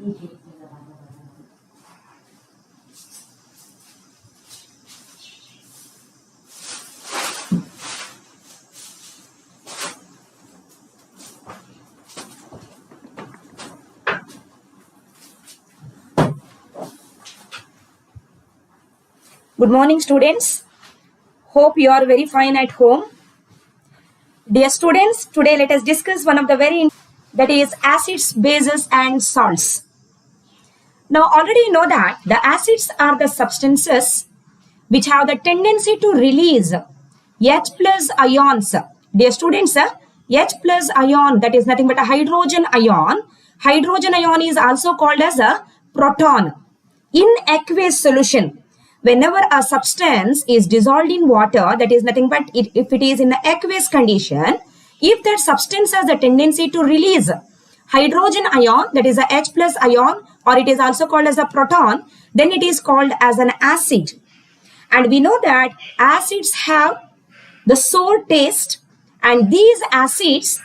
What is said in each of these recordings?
Good morning, students. Hope you are very fine at home. Dear students, today let us discuss one of the that is acids, bases and salts. Now already you know that the acids are the substances which have the tendency to release H plus ions. Dear students, H plus ion, that is nothing but a hydrogen ion. Hydrogen ion is also called as a proton. In aqueous solution, whenever a substance is dissolved in water, that is nothing but if it is in the aqueous condition, if that substance has a tendency to release hydrogen ion, that is a H plus ion, or it is also called as a proton, then it is called as an acid. And we know that acids have the sour taste, and these acids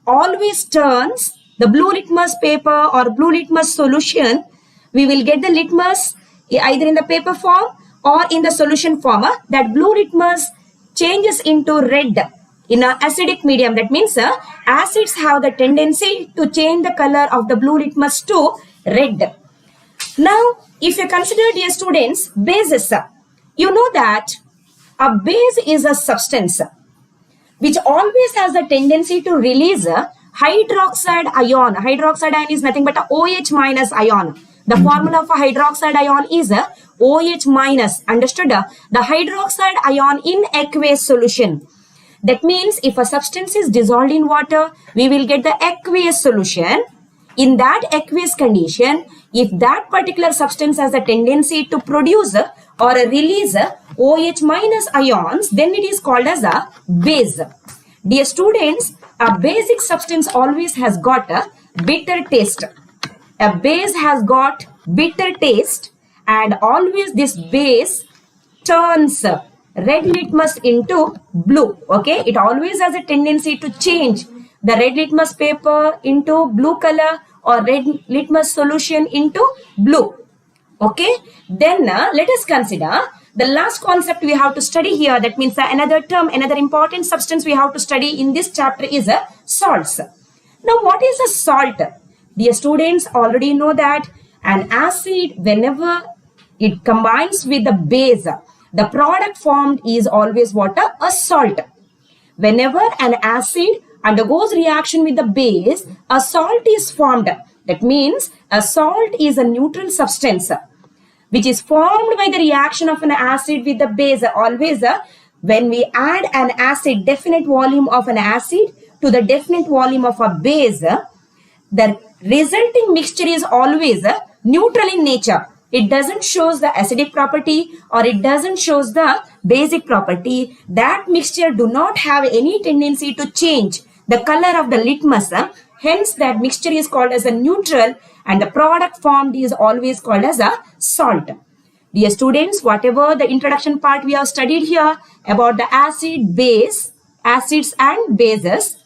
always turns the blue litmus paper or blue litmus solution. We will get the litmus either in the paper form or in the solution form. That blue litmus changes into red in an acidic medium. That means acids have the tendency to change the color of the blue litmus to red. Now, if you consider, dear students, bases, you know that a base is a substance which always has a tendency to release a hydroxide ion. Hydroxide ion is nothing but a OH minus ion. The formula for hydroxide ion is a OH minus. Understood? The hydroxide ion in aqueous solution. That means if a substance is dissolved in water, we will get the aqueous solution. In that aqueous condition, if that particular substance has a tendency to produce or release OH minus ions, then it is called as a base. Dear students, a basic substance always has got a bitter taste. A base has got bitter taste, and always this base turns red litmus into blue. Okay, it always has a tendency to change the red litmus paper into blue color or red litmus solution into blue. Okay, then let us consider the last concept we have to study here. That means another term, another important substance we have to study in this chapter is salts. Now, what is a salt? Dear students, already know that an acid, whenever it combines with the base, the product formed is always what? A salt. Whenever an acid undergoes reaction with the base, a salt is formed. That means a salt is a neutral substance which is formed by the reaction of an acid with the base. Always when we add an acid, definite volume of an acid to the definite volume of a base, the resulting mixture is always neutral in nature. It doesn't show the acidic property or it doesn't show the basic property. That mixture do not have any tendency to change the color of the litmus. Hence, that mixture is called as a neutral, and the product formed is always called as a salt. Dear students, whatever the introduction part we have studied here about the acid, base, acids and bases,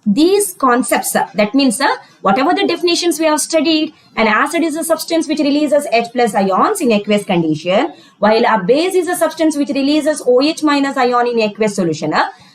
these concepts, that means whatever the definitions we have studied, an acid is a substance which releases H plus ions in aqueous condition, while a base is a substance which releases OH minus ion in aqueous solution.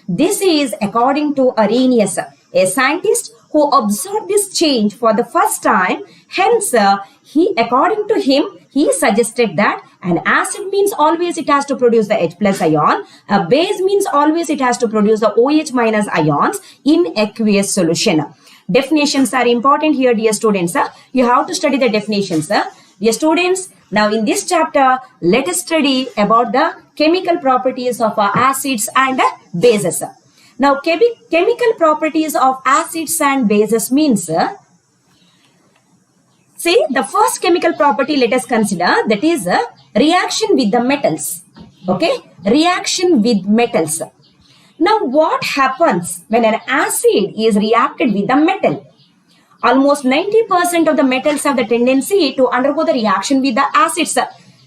This is according to Arrhenius, a scientist who observed this change for the first time. Hence, according to him, he suggested that an acid means always it has to produce the H plus ion. A base means always it has to produce the OH minus ions in aqueous solution. Definitions are important here, dear students. You have to study the definitions. Dear students, now in this chapter, let us study about the chemical properties of acids and bases. Now, chemical properties of acids and bases means, see, the first chemical property let us consider, that is reaction with the metals. Okay, reaction with metals. Now, what happens when an acid is reacted with a metal? Almost 90% of the metals have the tendency to undergo the reaction with the acids.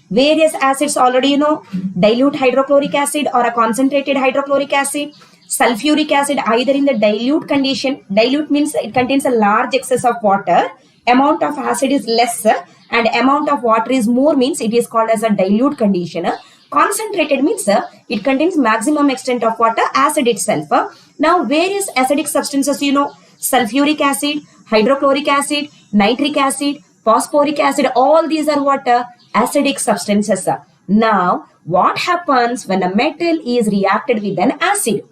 Various acids already you know, dilute hydrochloric acid or a concentrated hydrochloric acid, sulfuric acid either in the dilute condition. Dilute means it contains a large excess of water. amount of acid is less and amount of water is more means it is called as a dilute condition. Concentrated means it contains maximum extent of water, acid itself. Now various acidic substances, sulfuric acid, hydrochloric acid, nitric acid, phosphoric acid, all these are what? Acidic substances. Now what happens when a metal is reacted with an acid?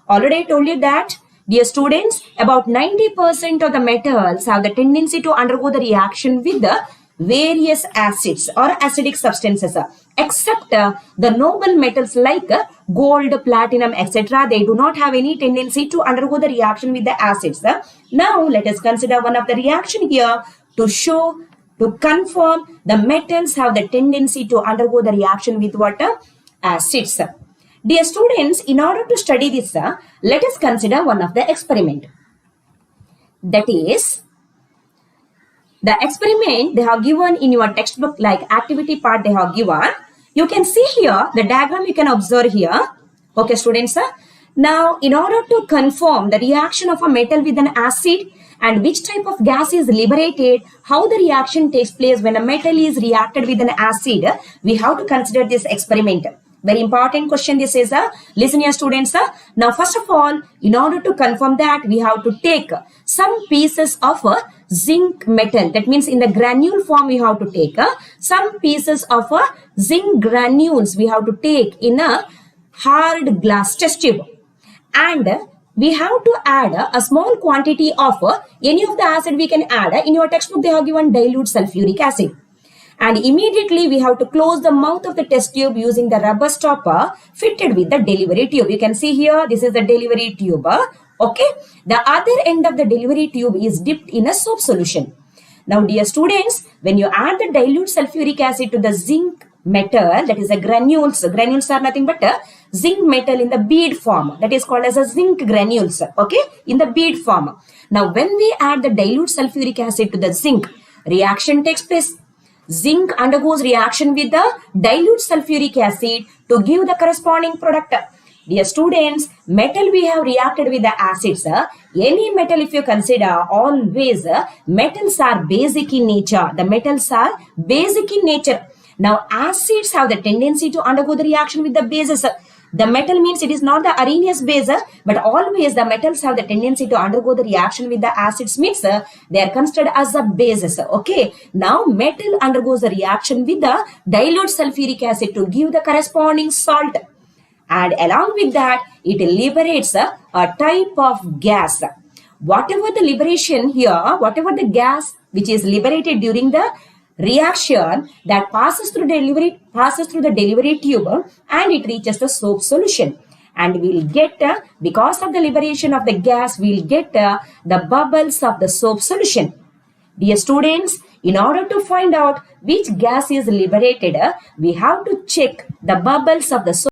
Already I told you that, dear students, about 90% of the metals have the tendency to undergo the reaction with the various acids or acidic substances, except the noble metals like gold, platinum, etc. They do not have any tendency to undergo the reaction with the acids. Now let us consider one of the reaction here to confirm the metals have the tendency to undergo the reaction with what? Acids. Dear students, in order to study this, let us consider one of the experiment. That is, the experiment they have given in your textbook, like activity part they have given. You can see here, the diagram you can observe here. Okay, students. Now, in order to confirm the reaction of a metal with an acid and which type of gas is liberated, how the reaction takes place when a metal is reacted with an acid, we have to consider this experiment. Very important question this is. Listen here students. Now first of all, in order to confirm that, we have to take some pieces of zinc metal. That means in the granule form we have to take some pieces of zinc granules we have to take in a hard glass test tube. And we have to add a small quantity of any of the acid we can add. In your textbook they have given dilute sulfuric acid. And immediately we have to close the mouth of the test tube using the rubber stopper fitted with the delivery tube. You can see here, this is the delivery tube. Okay. The other end of the delivery tube is dipped in a soap solution. Now, dear students, when you add the dilute sulfuric acid to the zinc metal, that is the granules are nothing but a zinc metal in the bead form. That is called as a zinc granules. Okay. In the bead form. Now, when we add the dilute sulfuric acid to the zinc, reaction takes place. Zinc undergoes reaction with the dilute sulfuric acid to give the corresponding product. Dear students, metal we have reacted with the acids. Any metal if you consider, always metals are basic in nature. The metals are basic in nature. Now acids have the tendency to undergo the reaction with the bases. The metal means it is not the Arrhenius base, but always the metals have the tendency to undergo the reaction with the acids means they are considered as the bases. Okay. Now metal undergoes the reaction with the dilute sulfuric acid to give the corresponding salt. And along with that, it liberates a type of gas. Whatever the liberation here, whatever the gas which is liberated during the reaction that passes through the delivery tube and it reaches the soap solution, and we'll get because of the liberation of the gas we'll get the bubbles of the soap solution. Dear students, in order to find out which gas is liberated, we have to check the bubbles of the soap